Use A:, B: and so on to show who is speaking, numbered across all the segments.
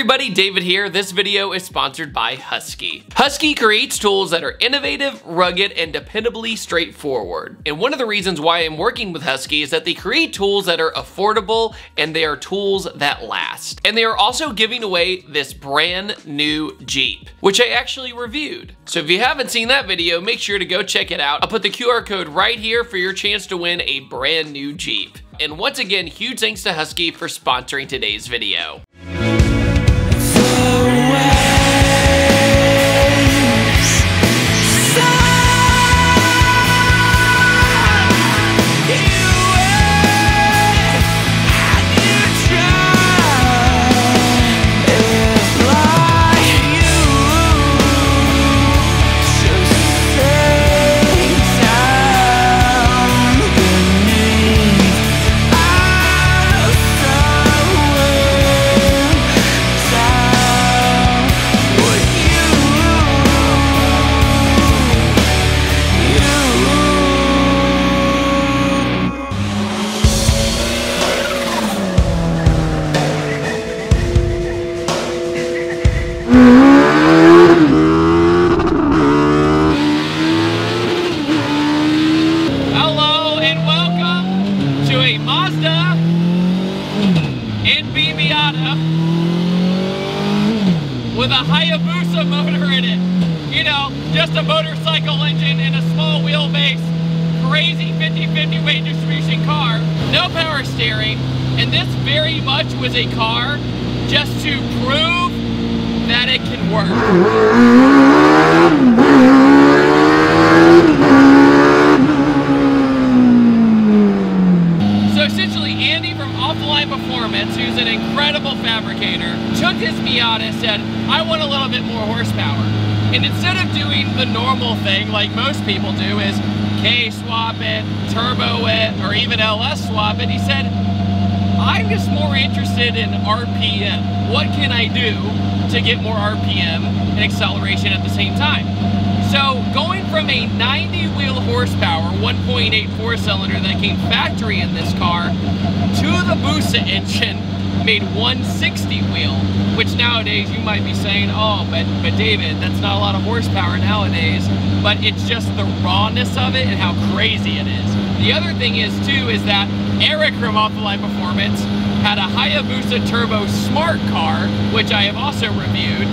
A: everybody, David here. This video is sponsored by Husky. Husky creates tools that are innovative, rugged, and dependably straightforward. And one of the reasons why I'm working with Husky is that they create tools that are affordable and they are tools that last. And they are also giving away this brand new Jeep, which I actually reviewed. So if you haven't seen that video, make sure to go check it out. I'll put the QR code right here for your chance to win a brand new Jeep. And once again, huge thanks to Husky for sponsoring today's video. Mazda Miata with a Hayabusa motor in it. You know, just a motorcycle engine and a small wheelbase, crazy 50-50 weight distribution car, no power steering, and this very much was a car just to prove that it can work. Who's an incredible fabricator, took his Miata and said, I want a little bit more horsepower. And instead of doing the normal thing like most people do is K-swap it, turbo it, or even LS swap it, he said, I'm just more interested in RPM. What can I do to get more RPM and acceleration at the same time? So going from a 90 wheel horsepower 1.8 4-cylinder that came factory in this car to the Busa engine made 160 wheel, which nowadays you might be saying, oh, but David, that's not a lot of horsepower nowadays, but it's just the rawness of it and how crazy it is. The other thing is too is that Eric from Off the Line Performance had a Hayabusa Turbo Smart car, which I have also reviewed,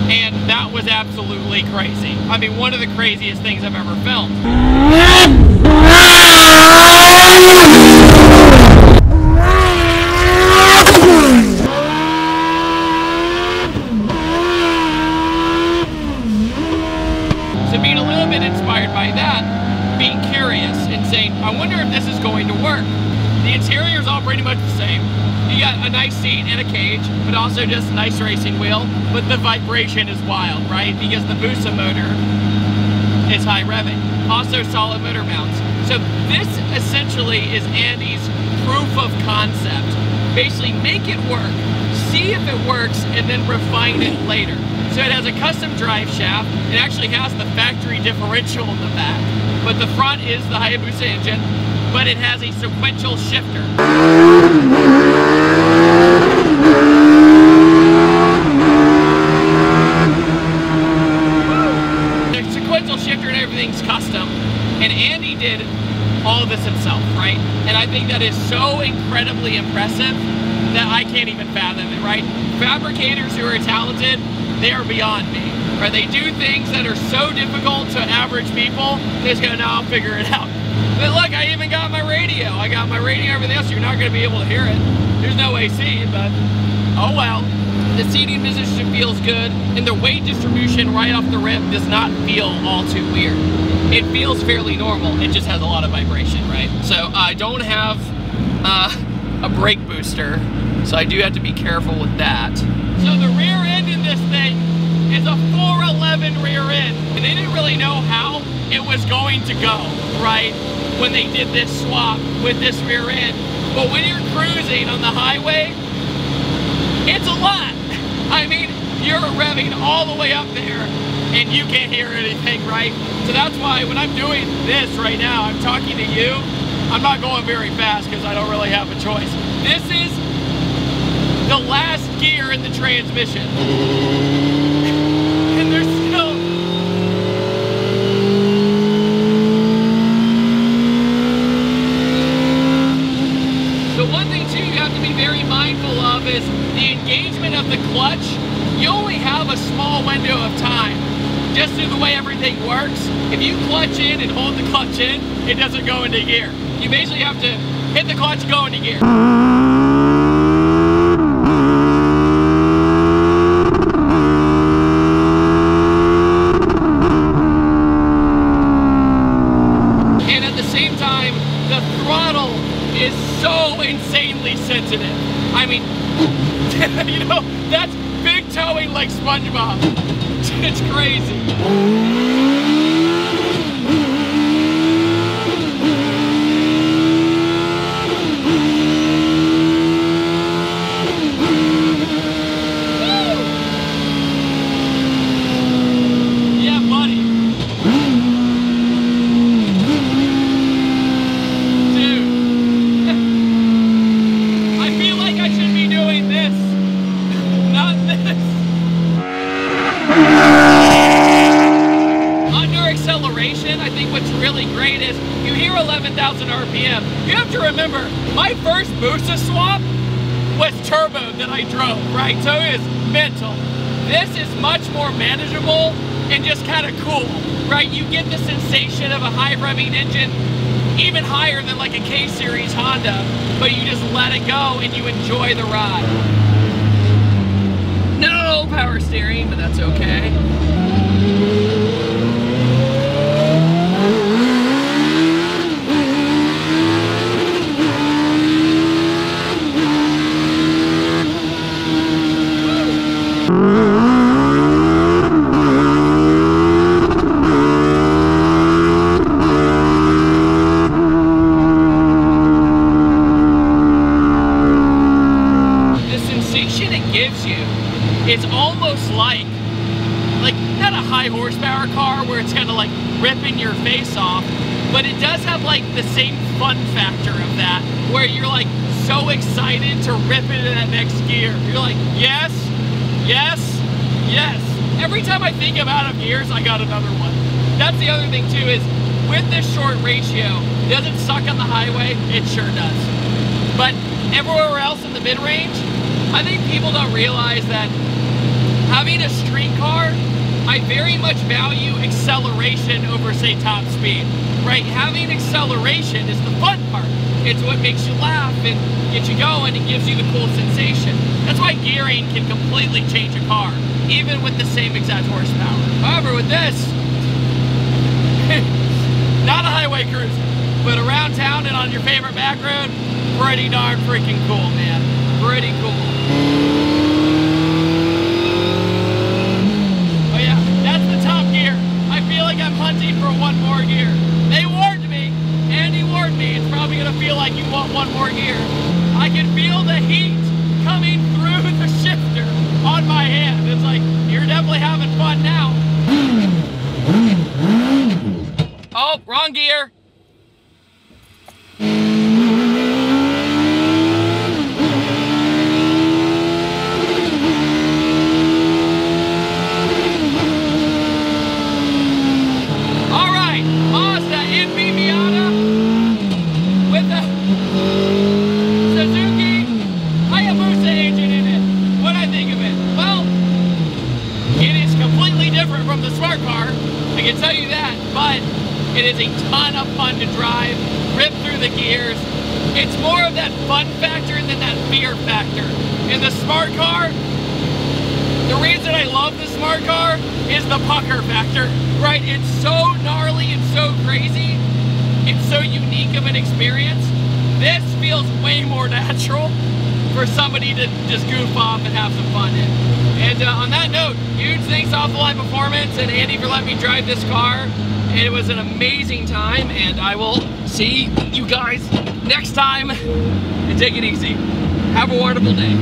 A: and that was absolutely crazy. I mean, one of the craziest things I've ever filmed. So being a little bit inspired by that, being curious and saying, I wonder if this is going to work. The interior is all pretty much the same. You got a nice seat and a cage, but also just a nice racing wheel. But the vibration is wild, right? Because the Busa motor is high revving. Also solid motor mounts. So this essentially is Andy's proof of concept. Basically make it work, see if it works, and then refine it later. So it has a custom drive shaft. It actually has the factory differential in the back. But the front is the Hayabusa engine, but it has a sequential shifter. The sequential shifter and everything's custom, and Andy did all of this himself, right? And I think that is so incredibly impressive that I can't even fathom it, right? Fabricators who are talented, they are beyond me. Right? They do things that are so difficult to average people, they just go, no, I'll figure it out. But look, I even got my radio. I got my radio and everything else. You're not going to be able to hear it. There's no AC, but oh well. The seating position feels good, and the weight distribution right off the rip does not feel all too weird. It feels fairly normal. It just has a lot of vibration, right? So I don't have a brake booster, so I do have to be careful with that. So the rear end in this thing is a 411 rear end, and they didn't really know how it was going to go, right, when they did this swap with this rear end. But when you're cruising on the highway, it's a lot. I mean, you're revving all the way up there and you can't hear anything, right? So that's why when I'm doing this right now, I'm talking to you, I'm not going very fast because I don't really have a choice. This is the last gear in the transmission. And there's still... The one thing too you have to be very mindful of is the engagement of the clutch. You only have a small window of time. Just through the way everything works, if you clutch in and hold the clutch in, it doesn't go into gear. You basically have to hit the clutch, go into gear. And at the same time, the throttle is so insanely sensitive. I mean, you know, that's big towing like SpongeBob. It's crazy. Yeah, buddy. Dude. I feel like I should be doing this, not this. Under acceleration, I think what's really great is you hear 11,000 RPM. You have to remember, my first Busa swap was turbo that I drove, right? So it is mental. This is much more manageable and just kind of cool, right? You get the sensation of a high revving engine, even higher than like a K-Series Honda, but you just let it go and you enjoy the ride. No power steering, but that's okay. It's almost like not a high horsepower car where it's kind of like ripping your face off, but it does have like the same fun factor of that, where you're like so excited to rip into that next gear. You're like, yes, yes, yes. Every time I think I'm out of gears, I got another one. That's the other thing too, is with this short ratio, does it suck on the highway? It sure does. But everywhere else in the mid-range, I think people don't realize that having a street car, I very much value acceleration over, say, top speed, right? Having acceleration is the fun part. It's what makes you laugh and get you going and gives you the cool sensation. That's why gearing can completely change a car, even with the same exact horsepower. However, with this, not a highway cruiser, but around town and on your favorite back road, pretty darn freaking cool, man. Pretty cool. Oh yeah, that's the top gear. I feel like I'm hunting for one more gear. They warned me, Andy warned me, it's probably gonna feel like you want one more gear. I can feel the heat coming through the shifter on my hand. It's like, you're definitely having fun now. Oh, wrong gear. Suzuki Hayabusa engine in it. What I think of it? Well, it is completely different from the smart car, I can tell you that, but it is a ton of fun to drive, rip through the gears. It's more of that fun factor than that fear factor. In the smart car, the reason I love the smart car is the pucker factor, right? It's so gnarly and so crazy. It's so unique of an experience. This feels way more natural for somebody to just goof off and have some fun in. And on that note, huge thanks to Off the Line Performance and Andy for letting me drive this car. It was an amazing time, and I will see you guys next time. And take it easy. Have a wonderful day.